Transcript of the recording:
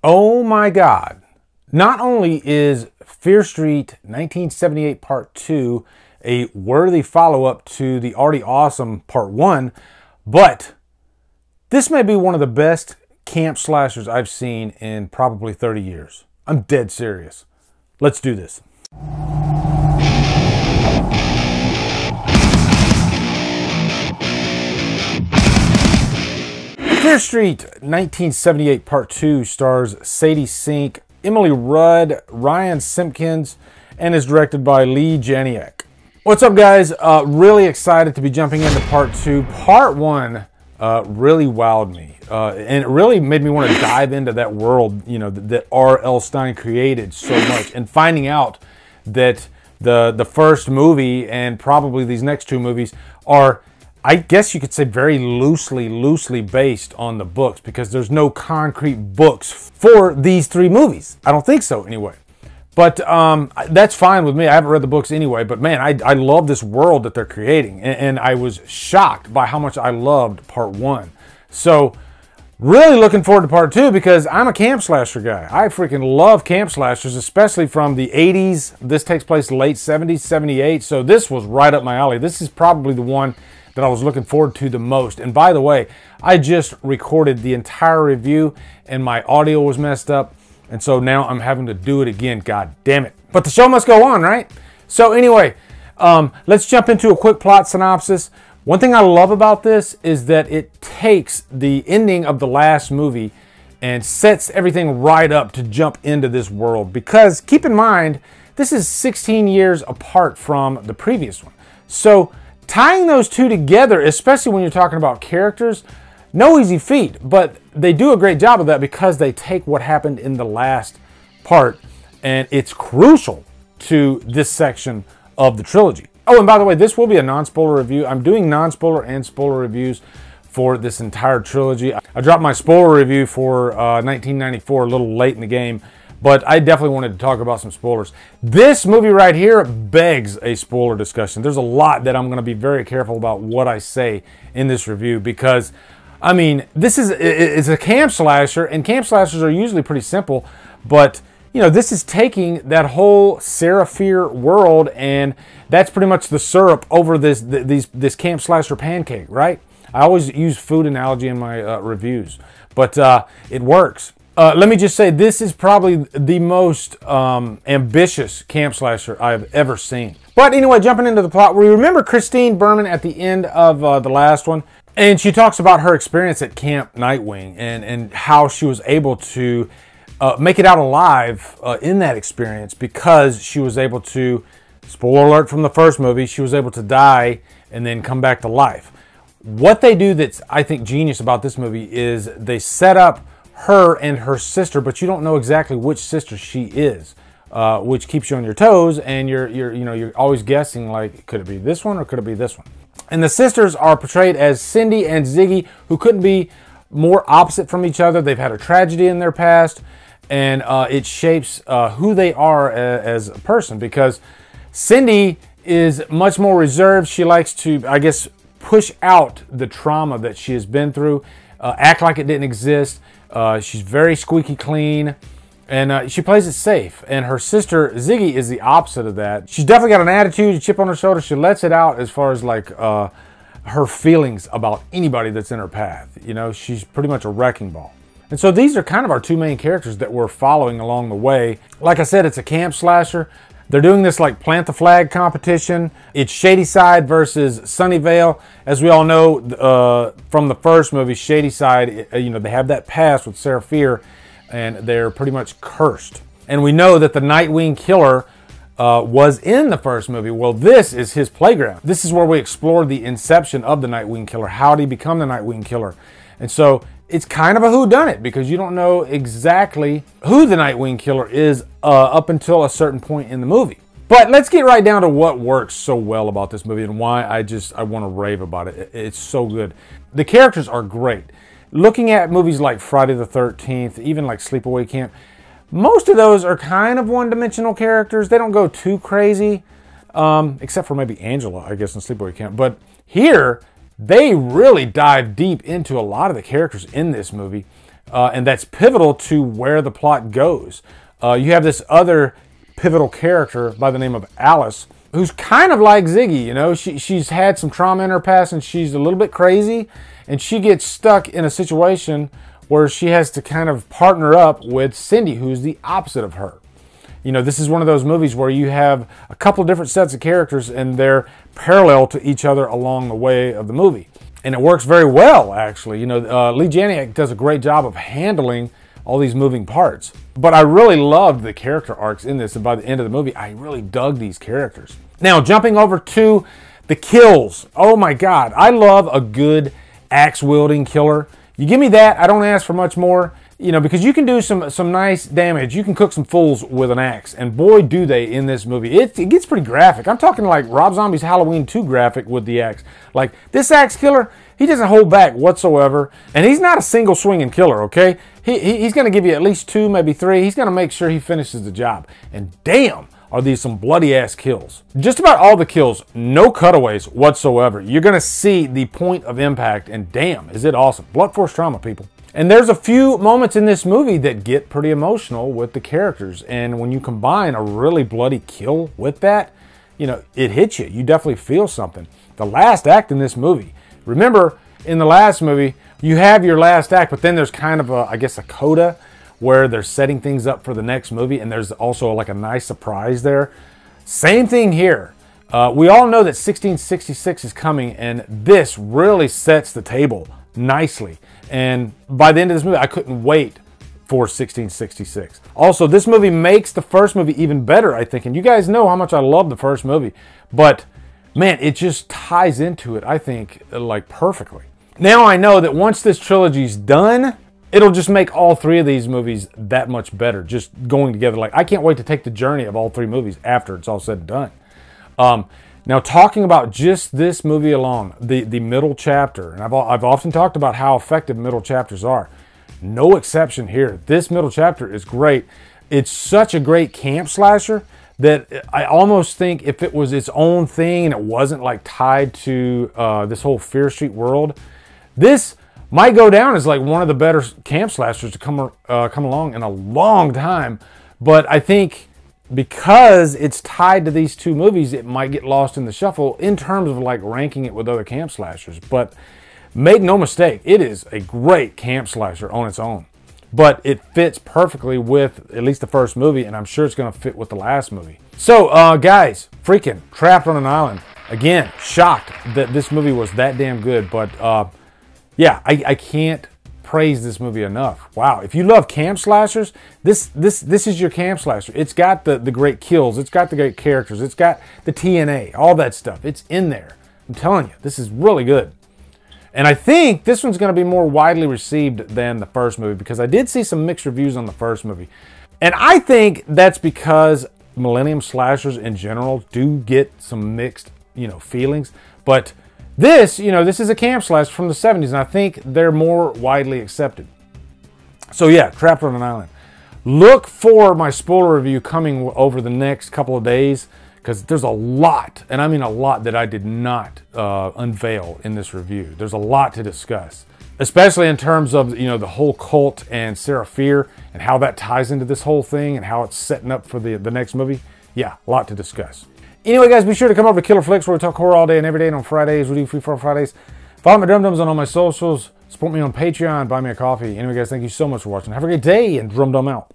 Oh my God. Not only is Fear Street 1978 Part 2 a worthy follow-up to the already awesome Part 1, but this may be one of the best camp slashers I've seen in probably 30 years. I'm dead serious. Let's do this. Fear Street 1978 Part 2 stars Sadie Sink, Emily Rudd, Ryan Simpkins, and is directed by Lee Janiak. What's up, guys? Really excited to be jumping into Part 2. Part 1 really wowed me, and it really made me want to dive into that world, you know, that R.L. Stine created so much, and finding out that the first movie and probably these next two movies are, I guess you could say, very loosely based on the books, because there's no concrete books for these three movies. I don't think so, anyway. But that's fine with me. I haven't read the books anyway. But man, I love this world that they're creating. And I was shocked by how much I loved Part 1. So really looking forward to Part 2, because I'm a camp slasher guy. I freaking love camp slashers, especially from the 80s. This takes place late 70s, 78. So this was right up my alley. This is probably the one that I was looking forward to the most. And by the way, I just recorded the entire review and my audio was messed up. And so now I'm having to do it again. God damn it. But the show must go on, right? So anyway, let's jump into a quick plot synopsis. One thing I love about this is that it takes the ending of the last movie and sets everything right up to jump into this world. Because keep in mind, this is 16 years apart from the previous one. So tying those two together, especially when you're talking about characters, no easy feat, but they do a great job of that, because they take what happened in the last part, and it's crucial to this section of the trilogy. Oh, and by the way, this will be a non-spoiler review. I'm doing non-spoiler and spoiler reviews for this entire trilogy. I dropped my spoiler review for 1994 a little late in the game, but I definitely wanted to talk about some spoilers. This movie right here begs a spoiler discussion. There's a lot that I'm going to be very careful about what I say in this review, because I mean, it's a camp slasher, and camp slashers are usually pretty simple, but you know, this is taking that whole Sarah Fier world, and that's pretty much the syrup over this camp slasher pancake, right? I always use food analogy in my reviews, but it works. Let me just say, this is probably the most ambitious camp slasher I've ever seen. But anyway, jumping into the plot, we remember Christine Berman at the end of the last one, and she talks about her experience at Camp Nightwing and how she was able to make it out alive in that experience, because she was able to, spoiler alert from the first movie, she was able to die and then come back to life. What they do that's, I think, genius about this movie is they set up her and her sister, but you don't know exactly which sister she is, which keeps you on your toes, and you're always guessing, like, could it be this one or could it be this one? And the sisters are portrayed as Cindy and Ziggy, who couldn't be more opposite from each other. They've had a tragedy in their past, and it shapes who they are as a person, because Cindy is much more reserved. She likes to, I guess, push out the trauma that she has been through, act like it didn't exist. She's very squeaky clean, and she plays it safe. And her sister Ziggy is the opposite of that. She's definitely got an attitude, a chip on her shoulder. She lets it out as far as like her feelings about anybody that's in her path. You know, she's pretty much a wrecking ball. And so these are kind of our two main characters that we're following along the way. Like I said, it's a camp slasher. They're doing this like plant the flag competition. It's Shadyside versus Sunnyvale. As we all know from the first movie, Shadyside, you know, they have that past with Sarah Fier, and they're pretty much cursed. And we know that the Nightwing Killer was in the first movie. Well, this is his playground. This is where we explore the inception of the Nightwing Killer. How did he become the Nightwing Killer? And so it's kind of a whodunit, because you don't know exactly who the Nightwing Killer is up until a certain point in the movie. But let's get right down to what works so well about this movie and why I want to rave about it. It's so good. The characters are great. Looking at movies like Friday the 13th, even like Sleepaway Camp, most of those are kind of one-dimensional characters. They don't go too crazy, except for maybe Angela, I guess, in Sleepaway Camp. But here, they really dive deep into a lot of the characters in this movie. and that's pivotal to where the plot goes. You have this other pivotal character by the name of Alice, who's kind of like Ziggy. You know, she's had some trauma in her past, and she's a little bit crazy, and she gets stuck in a situation where she has to kind of partner up with Cindy, who's the opposite of her. You know, this is one of those movies where you have a couple of different sets of characters, and they're parallel to each other along the way of the movie. And it works very well, actually. You know, Lee Janiak does a great job of handling all these moving parts. But I really loved the character arcs in this, and by the end of the movie, I really dug these characters. Now, jumping over to the kills. Oh my God, I love a good axe-wielding killer. You give me that, I don't ask for much more. You know, because you can do some nice damage. You can cook some fools with an axe. And boy, do they in this movie. It gets pretty graphic. I'm talking like Rob Zombie's Halloween 2 graphic with the axe. Like, this axe killer, he doesn't hold back whatsoever. And he's not a single swinging killer, okay? He's going to give you at least 2, maybe 3. He's going to make sure he finishes the job. And damn, are these some bloody-ass kills. Just about all the kills, no cutaways whatsoever. You're going to see the point of impact, and damn, is it awesome. Blunt force trauma, people. And there's a few moments in this movie that get pretty emotional with the characters. And when you combine a really bloody kill with that, you know, it hits you. You definitely feel something. The last act in this movie. Remember, in the last movie, you have your last act, but then there's kind of a, I guess, a coda where they're setting things up for the next movie. And there's also like a nice surprise there. Same thing here. We all know that 1666 is coming, and this really sets the table nicely. And by the end of this movie, I couldn't wait for 1666. Also, this movie makes the first movie even better, I think. And you guys know how much I love the first movie. But, man, it just ties into it, I think, like perfectly. Now I know that once this trilogy's done, it'll just make all 3 of these movies that much better, just going together. Like, I can't wait to take the journey of all 3 movies after it's all said and done. Now, talking about just this movie alone, the middle chapter, and I've often talked about how effective middle chapters are. No exception here. This middle chapter is great. It's such a great camp slasher that I almost think if it was its own thing and it wasn't like tied to this whole Fear Street world, this might go down as like one of the better camp slashers to come along in a long time. But I think because it's tied to these 2 movies, it might get lost in the shuffle in terms of like ranking it with other camp slashers. But make no mistake, it is a great camp slasher on its own. But it fits perfectly with at least the first movie, and I'm sure it's going to fit with the last movie. So, guys, freaking Trapped on an Island. Again, shocked that this movie was that damn good. But, yeah, I can't praise this movie enough. Wow, if you love camp slashers, this is your camp slasher. It's got the great kills, it's got the great characters, it's got the TNA, all that stuff. It's in there. I'm telling you, this is really good. And I think this one's going to be more widely received than the first movie, because I did see some mixed reviews on the first movie. And I think that's because Millennium slashers in general do get some mixed, you know, feelings. But this, you know, this is a camp slash from the 70s, and I think they're more widely accepted. So yeah, Trapped on an Island. Look for my spoiler review coming over the next couple of days, because there's a lot, and I mean a lot, that I did not unveil in this review. There's a lot to discuss, especially in terms of, you know, the whole cult and Sarah Fier and how that ties into this whole thing and how it's setting up for the next movie. Yeah, a lot to discuss. Anyway, guys, be sure to come over to Killer Flicks, where we talk horror all day and every day. And on Fridays, we do Free for Fridays. Follow my Drumdums on all my socials. Support me on Patreon. Buy me a coffee. Anyway, guys, thank you so much for watching. Have a great day, and Drumdum out.